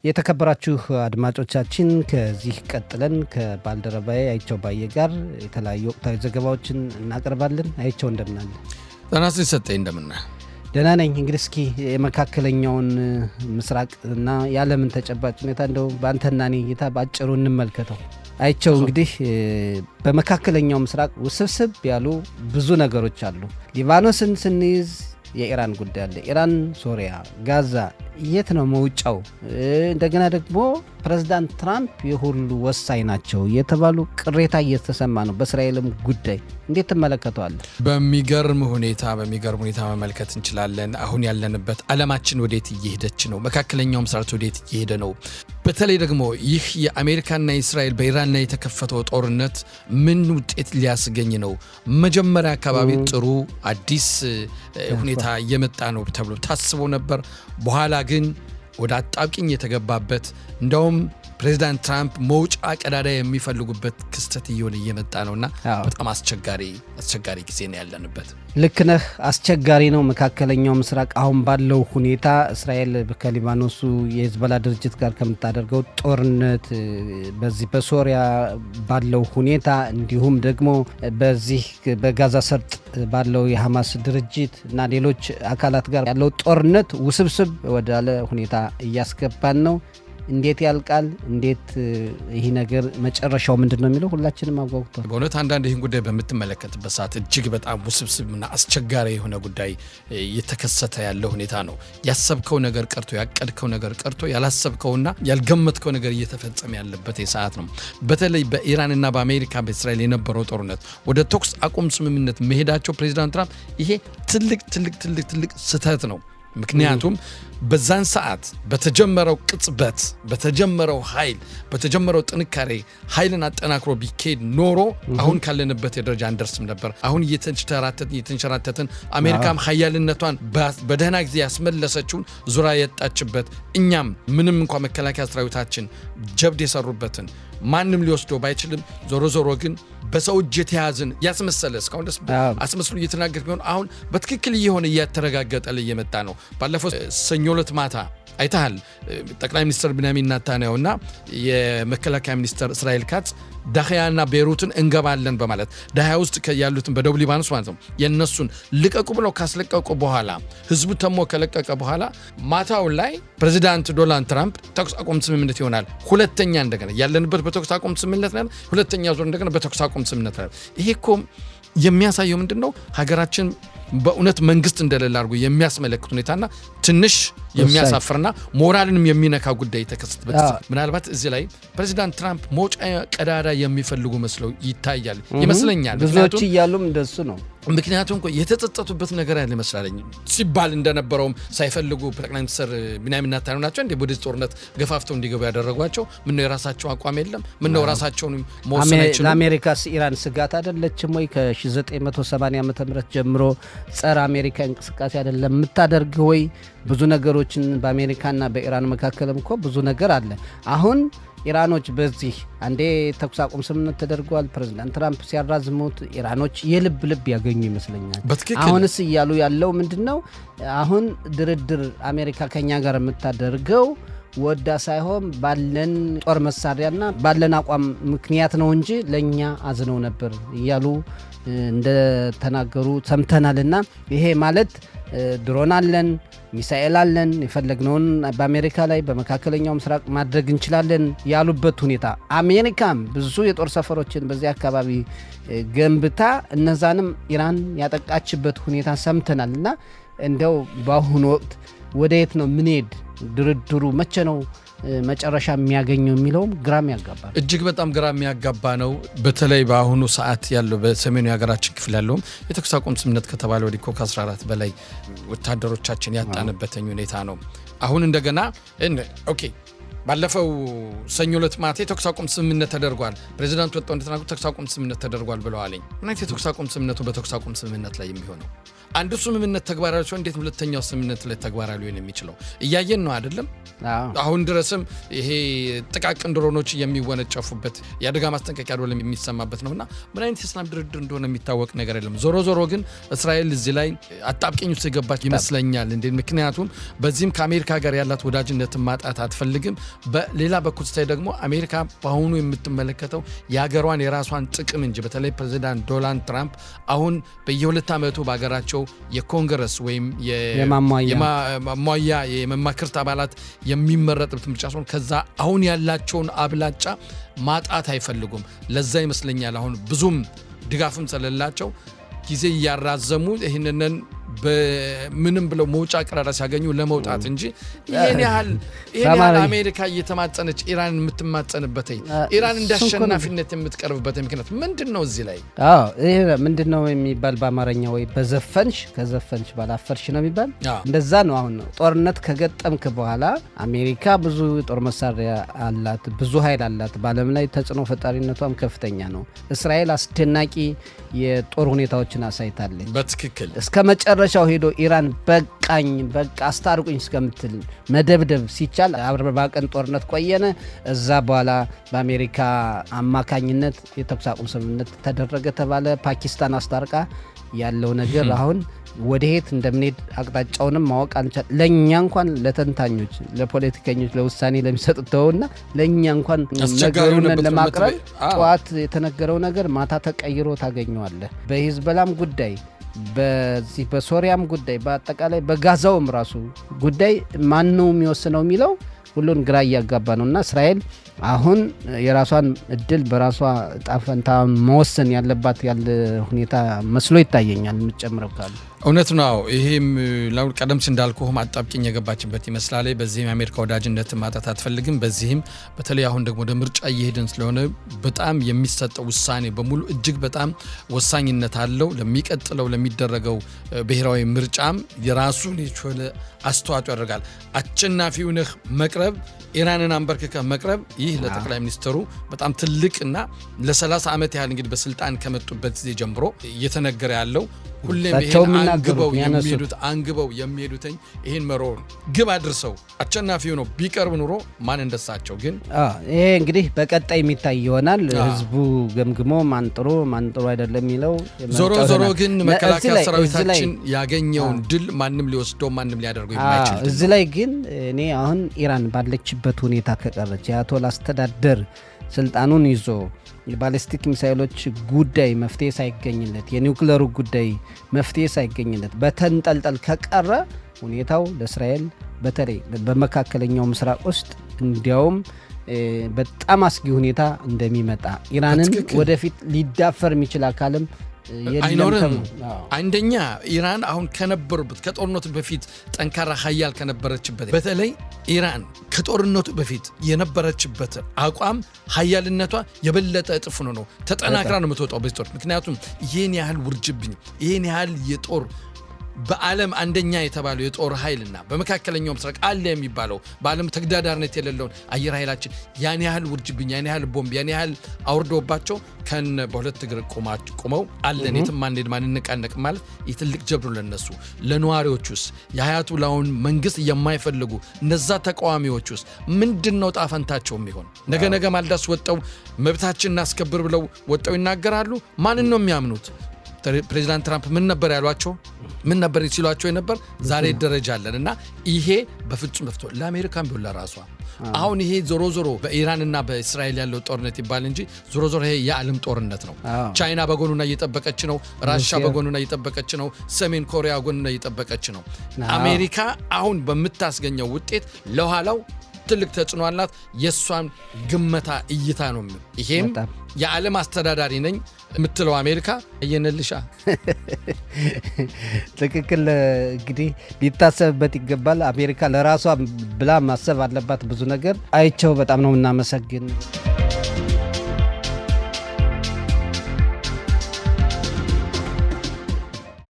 የተከበራችሁ አድማጮቻችን ከዚህ ቀጥለን ከባልደረባዬ አይቸው ባየ ጋር የተለያዩ ወቅታዊ ዘገባዎችን እናቀርባለን። አይቸው እንደምን አለ? ጤናስ ይሰጠኝ እንደምን ነህ? ደህና ነኝ። እንግዲህ እስኪ የመካከለኛውን ምስራቅና የዓለምን ተጨባጭ ሁኔታ እንደው በአንተና እኔ እይታ ባጭሩ እንመልከተው። አይቸው እንግዲህ በመካከለኛው ምስራቅ ውስብስብ ያሉ ብዙ ነገሮች አሉ። ሊባኖስን ስንይዝ የኢራን ጉዳይ አለ። ኢራን፣ ሶሪያ፣ ጋዛ የት ነው መውጫው? እንደገና ደግሞ ፕሬዝዳንት ትራምፕ የሁሉ ወሳኝ ናቸው የተባሉ ቅሬታ እየተሰማ ነው። በእስራኤልም ጉዳይ እንዴት ትመለከተዋለህ? በሚገርም ሁኔታ መመልከት እንችላለን። አሁን ያለንበት ዓለማችን ወዴት እየሄደች ነው? መካከለኛው ምስራቅ ወዴት እየሄደ ነው? በተለይ ደግሞ ይህ የአሜሪካና የእስራኤል በኢራን ላይ የተከፈተው ጦርነት ምን ውጤት ሊያስገኝ ነው? መጀመሪያ አካባቢ ጥሩ አዲስ ሁኔታ እየመጣ ነው ተብሎ ታስቦ ነበር። በኋላ ግን ወደ አጣብቂኝ የተገባበት እንደውም ፕሬዝዳንት ትራምፕ መውጫ ቀዳዳ የሚፈልጉበት ክስተት እየመጣ ነውና በጣም አስቸጋሪ ጊዜ ነው ያለንበት። ልክ ነህ፣ አስቸጋሪ ነው መካከለኛው ምስራቅ አሁን ባለው ሁኔታ። እስራኤል ከሊባኖሱ የሂዝቦላ ድርጅት ጋር ከምታደርገው ጦርነት፣ በዚህ በሶሪያ ባለው ሁኔታ፣ እንዲሁም ደግሞ በዚህ በጋዛ ሰርጥ ባለው የሐማስ ድርጅት እና ሌሎች አካላት ጋር ያለው ጦርነት ውስብስብ ወዳለ ሁኔታ እያስገባን ነው። እንዴት ያልቃል? እንዴት ይህ ነገር መጨረሻው ምንድነው የሚለው ሁላችንም አጓጉቷል። በእውነት አንዳንድ ይህን ጉዳይ በምትመለከትበት ሰዓት እጅግ በጣም ውስብስብና አስቸጋሪ የሆነ ጉዳይ እየተከሰተ ያለ ሁኔታ ነው። ያሰብከው ነገር ቀርቶ ያቀድከው ነገር ቀርቶ ያላሰብከውና ያልገመትከው ነገር እየተፈጸመ ያለበት ሰዓት ነው። በተለይ በኢራንና በአሜሪካ በእስራኤል የነበረው ጦርነት ወደ ተኩስ አቁም ስምምነት መሄዳቸው ፕሬዝዳንት ትራምፕ ይሄ ትልቅ ስህተት ነው። ምክንያቱም በዛን ሰዓት በተጀመረው ቅጽበት በተጀመረው ኃይል በተጀመረው ጥንካሬ ኃይልን አጠናክሮ ቢኬድ ኖሮ አሁን ካለንበት የደረጃ አንደርስም ነበር። አሁን እየተንሸራተትን አሜሪካም ኃያልነቷን በደህና ጊዜ ያስመለሰችውን ዙሪያ የጣችበት እኛም ምንም እንኳን መከላከያ ሰራዊታችን ጀብድ የሰሩበትን ማንም ሊወስደው ባይችልም ዞሮ ግን በሰው እጅ የተያዝን ያስመሰለ እስካሁን ደስ አስመስሉ እየተናገር ቢሆን አሁን በትክክል እየሆነ እያተረጋገጠ እየመጣ ነው። ባለፈው ሰኞ ዕለት ማታ አይተሃል። ጠቅላይ ሚኒስትር ቢንያሚን ኔታንያሁና የመከላከያ ሚኒስትር እስራኤል ካትዝ ዳህያና ቤይሩትን እንገባለን በማለት ዳህያ ውስጥ ያሉትን በደቡብ ሊባኖስ ማለት ነው የነሱን ልቀቁ ብለው ካስለቀቁ በኋላ ህዝቡ ተሞ ከለቀቀ በኋላ ማታው ላይ ፕሬዝዳንት ዶናልድ ትራምፕ ተኩስ አቁም ስምምነት ይሆናል ሁለተኛ እንደገና ያለንበት በተኩስ አቁም ስምምነት ላይ ሁለተኛ ዙር እንደገና በተኩስ አቁም ስምምነት ላይ ይሄ እኮ የሚያሳየው ምንድነው ሀገራችን በእውነት መንግስት እንደሌለ አድርጎ የሚያስመለክት ሁኔታና ትንሽ የሚያሳፍርና ሞራልንም የሚነካ ጉዳይ ተከሰተበት። ምናልባት እዚህ ላይ ፕሬዝዳንት ትራምፕ መውጫ ቀዳዳ የሚፈልጉ መስለው ይታያል ይመስለኛል። ብዙዎች እያሉም እንደሱ ነው። ምክንያቱም የተጸጸቱበት ነገር ያለ ይመስላልኝ ሲባል እንደነበረውም ሳይፈልጉ ጠቅላይ ሚኒስትር ቢንያሚን ኔታንያሁ ናቸው እንደ ወደ ጦርነት ገፋፍተው እንዲገቡ ያደረጓቸው። ምነው የራሳቸው አቋም የለም? ምነው ራሳቸውን መወሰን አይችሉም? ለአሜሪካስ ኢራን ስጋት አይደለችም ወይ? ከ1980 ዓ.ም ጀምሮ ጸረ አሜሪካ እንቅስቃሴ አይደለም የምታደርግ ወይ? ብዙ ነገሮችን በአሜሪካና በኢራን መካከልም እኮ ብዙ ነገር አለ። አሁን ኢራኖች በዚህ አንዴ ተኩስ አቁም ስምምነት ተደርጓል። ፕሬዝዳንት ትራምፕ ሲያራዝሙት ኢራኖች የልብ ያገኙ ይመስለኛል። አሁንስ እያሉ ያለው ምንድነው? አሁን ድርድር አሜሪካ ከኛ ጋር የምታደርገው ወዳ ሳይሆን ባለን ጦር መሳሪያና ባለን አቋም ምክንያት ነው እንጂ ለኛ አዝነው ነበር እያሉ እንደተናገሩ ሰምተናልና ይሄ ማለት ድሮን አለን፣ ሚሳኤል አለን፣ የፈለግነውን በአሜሪካ ላይ በመካከለኛው ምስራቅ ማድረግ እንችላለን ያሉበት ሁኔታ አሜሪካም ብዙ የጦር ሰፈሮችን በዚህ አካባቢ ገንብታ እነዛንም ኢራን ያጠቃችበት ሁኔታ ሰምተናልና እንደው በአሁኑ ወቅት ወደ የት ነው ምንሄድ? ድርድሩ መቼ ነው መጨረሻ የሚያገኘው የሚለውም ግራም ያጋባል። እጅግ በጣም ግራም ያጋባ ነው። በተለይ በአሁኑ ሰዓት ያለው በሰሜኑ የሀገራችን ክፍል ያለውም የተኩስ አቁም ስምምነት ከተባለ ወዲህ ከ14 በላይ ወታደሮቻችን ያጣንበትኝ ሁኔታ ነው። አሁን እንደገና ኦኬ ባለፈው ሰኞ ዕለት ማታ የተኩስ አቁም ስምምነት ተደርጓል። ፕሬዝዳንቱ ወጣው እንደተናገሩ ተኩስ አቁም ስምምነት ተደርጓል ብለዋልኝ። ምን አይነት የተኩስ አቁም ስምምነቱ በተኩስ አቁም ስምምነት ላይ የሚሆነው? አንዱ ስምምነት ተግባራዊ ሲሆን እንዴት ሁለተኛው ስምምነት ላይ ተግባራዊ ሊሆን የሚችለው? እያየን ነው አይደለም? አሁን ድረስም ይሄ ጥቃቅን ድሮኖች የሚወነጨፉበት የአደጋ ማስጠንቀቂያ ደወል የሚሰማበት ነውና ምን አይነት የሰላም ድርድር እንደሆነ የሚታወቅ ነገር የለም። ዞሮ ግን እስራኤል እዚህ ላይ አጣብቂኝ ውስጥ የገባች ይመስለኛል። ምክንያቱም በዚህም ከአሜሪካ ጋር ያላት ወዳጅነትን ማጣት አትፈልግም። በሌላ በኩል ስታይ ደግሞ አሜሪካ በአሁኑ የምትመለከተው የሀገሯን የራሷን ጥቅም እንጂ በተለይ ፕሬዚዳንት ዶናልድ ትራምፕ አሁን በየ2 ዓመቱ በሀገራቸው የኮንግረስ ወይም የማሟያ የመማክርት አባላት የሚመረጥበት ምርጫ ሲሆን ከዛ አሁን ያላቸውን አብላጫ ማጣት አይፈልጉም። ለዛ ይመስለኛል አሁን ብዙም ድጋፍም ስለሌላቸው ጊዜ እያራዘሙ ይህንን በምንም ብለው መውጫ ቀዳዳ ሲያገኙ ለመውጣት እንጂ ይሄን ያህል አሜሪካ እየተማጸነች ኢራን የምትማጸንበት ኢራን እንዳሸናፊነት የምትቀርብበት ምክንያት ምንድነው? እዚህ ላይ ይሄ ምንድነው የሚባል በአማርኛ ወይ በዘፈንሽ ከዘፈንሽ ባላፈርሽ ነው የሚባል እንደዛ ነው። አሁን ጦርነት ከገጠምክ በኋላ አሜሪካ ብዙ ጦር መሳሪያ አላት፣ ብዙ ኃይል አላት። በዓለም ላይ ተጽዕኖ ፈጣሪነቷም ከፍተኛ ነው። እስራኤል አስደናቂ የጦር ሁኔታዎችን አሳይታለች። በትክክል እስከ መጨረሻው ሄዶ ኢራን በቃኝ በቃ አስታርቁኝ እስከምትል መደብደብ ሲቻል 40 ቀን ጦርነት ቆየነ። እዛ በኋላ በአሜሪካ አማካኝነት የተኩስ አቁም ስምምነት ተደረገ ተባለ። ፓኪስታን አስታርቃ ያለው ነገር አሁን ወደየት እንደምንሄድ አቅጣጫውንም ማወቅ አንቻል። ለኛ እንኳን ለተንታኞች፣ ለፖለቲከኞች፣ ለውሳኔ ለሚሰጡተውና ለኛ እንኳን ነገሩን ለማቅረብ ጠዋት የተነገረው ነገር ማታ ተቀይሮ ታገኘዋለህ። በሂዝቦላም ጉዳይ በዚህ በሶሪያም ጉዳይ በአጠቃላይ በጋዛውም ራሱ ጉዳይ ማን ነው የሚወስነው የሚለው ሁሉን ግራ እያጋባ ነውና እስራኤል አሁን የራሷን እድል በራሷ ጣፈንታ መወሰን ያለባት ያለ ሁኔታ መስሎ ይታየኛል። የምትጨምረው ካለ እውነት ነው። ይሄም ለውጥ ቀደም ሲል እንዳልኩህ አጣብቂኝ የገባችበት ይመስላል። በዚህም የአሜሪካ ወዳጅነት ማጣት አትፈልግም። በዚህም በተለይ አሁን ደግሞ ወደ ምርጫ እየሄድን ስለሆነ በጣም የሚሰጠው ውሳኔ በሙሉ እጅግ በጣም ወሳኝነት አለው። ለሚቀጥለው ለሚደረገው ብሔራዊ ምርጫም የራሱን የቻለ አስተዋጽኦ ያደርጋል። አሸናፊው ነህ መቅረብ፣ ኢራንን አንበርክከህ መቅረብ፣ ይህ ለጠቅላይ ሚኒስትሩ በጣም ትልቅና ለ30 ዓመት ያህል እንግዲህ በስልጣን ከመጡበት ጊዜ ጀምሮ እየተነገረ ያለው ሁሌም ይሄን አንግበው የሚሄዱትኝ ይሄን መሮር ግብ አድርሰው አሸናፊው ነው ቢቀርብ ኑሮ ማን እንደሳቸው። ግን ይሄ እንግዲህ በቀጣይ የሚታይ ይሆናል። ህዝቡ ገምግሞ ማን ጥሩ አይደለም የሚለው ዞሮ ግን መከላከያ ሰራዊታችን ያገኘውን ድል ማንም ሊወስደው ማንም ሊያደርገው የማይችል እዚህ ላይ ግን እኔ አሁን ኢራን ባለችበት ሁኔታ ከቀረች የአያቶላ አስተዳደር ስልጣኑን ይዞ የባሊስቲክ ሚሳይሎች ጉዳይ መፍትሄ ሳይገኝለት የኒውክሌሩ ጉዳይ መፍትሄ ሳይገኝለት በተንጠልጠል ከቀረ ሁኔታው ለእስራኤል በተለይ በመካከለኛው ምስራቅ ውስጥ እንዲያውም በጣም አስጊ ሁኔታ እንደሚመጣ ኢራንን ወደፊት ሊዳፈር የሚችል አካልም አይኖርም። አንደኛ ኢራን አሁን ከነበሩበት ከጦርነቱ በፊት ጠንካራ ኃያል ከነበረችበት በተለይ ኢራን ከጦርነቱ በፊት የነበረችበት አቋም ኃያልነቷ የበለጠ እጥፍ ነው ተጠናክራ ነው የምትወጣው በዚህ ጦር። ምክንያቱም ይህን ያህል ውርጅብኝ ይህን ያህል የጦር በዓለም አንደኛ የተባለው የጦር ኃይልና በመካከለኛው ምስራቅ አለ የሚባለው በዓለም ተግዳዳሪነት የሌለውን አየር ኃይላችን ያን ያህል ውርጅብኝ ያን ያህል ቦምብ ያን ያህል አውርዶባቸው በሁለት እግር ቆመው አለን የትም አንሄድ ማንነቃነቅ ማለት የትልቅ ጀብሩ ለነሱ ለነዋሪዎቹስ የአያቶላውን መንግስት የማይፈልጉ እነዛ ተቃዋሚዎቹስ ምንድነው ጣፈንታቸው የሚሆን? ነገ ማልዳስ ወጣው መብታችንን እናስከብር ብለው ወጣው ይናገራሉ። ማንን ነው የሚያምኑት? ፕሬዚዳንት ትራምፕ ምን ነበር ያሏቸው? ምን ነበር ሲሏቸው የነበር? ዛሬ ደረጃ አለን እና ይሄ በፍጹም በፍቶ ለአሜሪካም ቢሆን ለራሷ አሁን ይሄ ዞሮ በኢራንና በእስራኤል ያለው ጦርነት ይባል እንጂ ዞሮ ይሄ የዓለም ጦርነት ነው። ቻይና በጎኑና እየጠበቀች ነው። ራሻ በጎኑና እየጠበቀች ነው። ሰሜን ኮሪያ ጎኑና እየጠበቀች ነው። አሜሪካ አሁን በምታስገኘው ውጤት ለኋላው ትልቅ ተጽዕኖ አላት። የሷን ግመታ እይታ ነው። ይሄም የዓለም አስተዳዳሪ ነኝ የምትለው አሜሪካ እየነልሻ ትክክል። እንግዲህ ሊታሰብበት ይገባል። አሜሪካ ለራሷ ብላ ማሰብ አለባት። ብዙ ነገር አይቸው በጣም ነው እናመሰግን